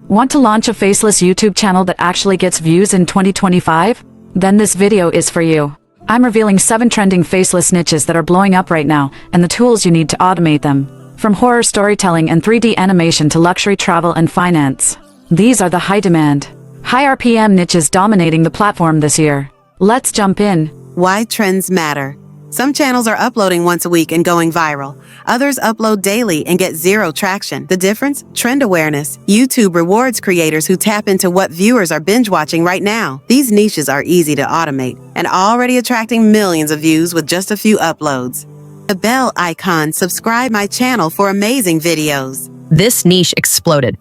Want to launch a faceless YouTube channel that actually gets views in 2025? Then this video is for you. I'm revealing 7 trending faceless niches that are blowing up right now, and the tools you need to automate them. From horror storytelling and 3D animation to luxury travel and finance. These are the high-demand, high RPM niches dominating the platform this year. Let's jump in. Why trends matter. Some channels are uploading once a week and going viral. Others upload daily and get zero traction. The difference? Trend awareness. YouTube rewards creators who tap into what viewers are binge-watching right now. These niches are easy to automate and already attracting millions of views with just a few uploads. The bell icon, subscribe my channel for amazing videos. This niche exploded.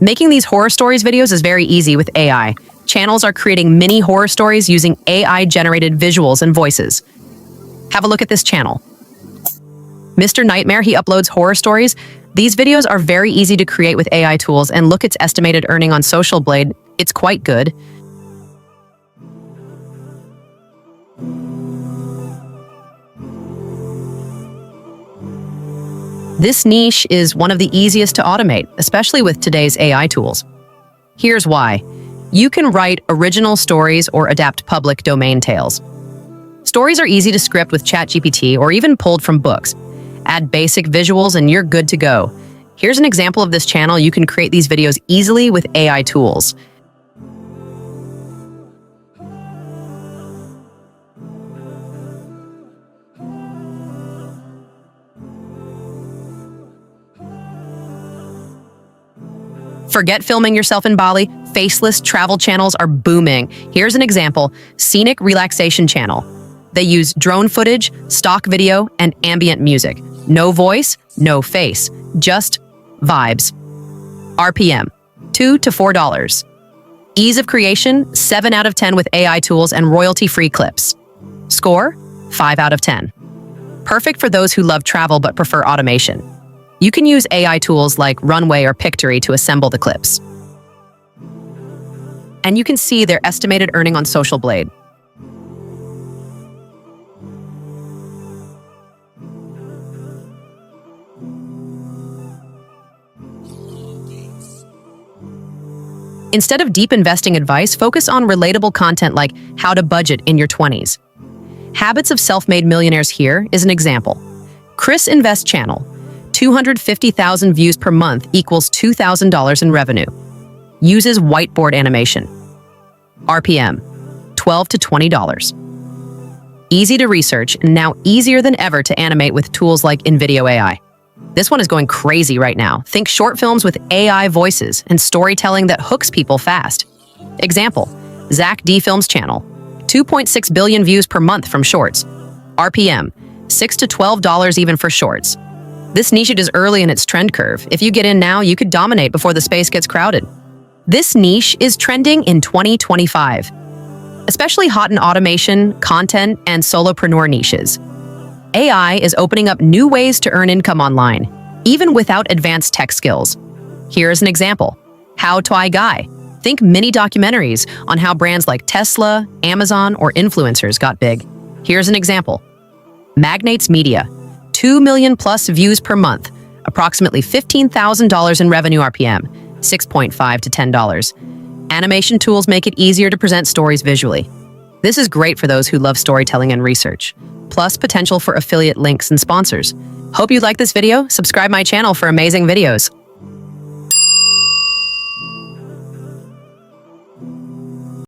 Making these horror stories videos is very easy with AI. Channels are creating mini horror stories using AI-generated visuals and voices. Have a look at this channel. Mr. Nightmare, he uploads horror stories. These videos are very easy to create with AI tools, and look its estimated earning on Social Blade. It's quite good. This niche is one of the easiest to automate, especially with today's AI tools. Here's why. You can write original stories or adapt public domain tales. Stories are easy to script with ChatGPT or even pulled from books. Add basic visuals and you're good to go. Here's an example of this channel. You can create these videos easily with AI tools. Forget filming yourself in Bali. Faceless travel channels are booming. Here's an example. Scenic Relaxation Channel. They use drone footage, stock video, and ambient music. No voice, no face, just vibes. RPM, $2 to $4. Ease of creation, 7 out of 10 with AI tools and royalty-free clips. Score, 5 out of 10. Perfect for those who love travel but prefer automation. You can use AI tools like Runway or Pictory to assemble the clips. And you can see their estimated earning on Social Blade. Instead of deep investing advice, focus on relatable content like how to budget in your 20s. Habits of Self-Made Millionaires here is an example. Chris Invest Channel, 250,000 views per month equals $2,000 in revenue. Uses whiteboard animation. RPM, $12 to $20. Easy to research and now easier than ever to animate with tools like InVideo AI. This one is going crazy right now. Think short films with AI voices and storytelling that hooks people fast. Example, Zach D Films Channel, 2.6 billion views per month from shorts. RPM, $6 to $12 even for shorts. This niche is early in its trend curve. If you get in now, you could dominate before the space gets crowded. This niche is trending in 2025, especially hot in automation, content, and solopreneur niches. AI is opening up new ways to earn income online, even without advanced tech skills. Here is an example. How to I Guy. Think mini documentaries on how brands like Tesla, Amazon, or influencers got big. Here's an example. Magnates Media. 2 million plus views per month, approximately $15,000 in revenue RPM, $6.5 to $10. Animation tools make it easier to present stories visually. This is great for those who love storytelling and research, plus potential for affiliate links and sponsors. Hope you like this video. Subscribe my channel for amazing videos.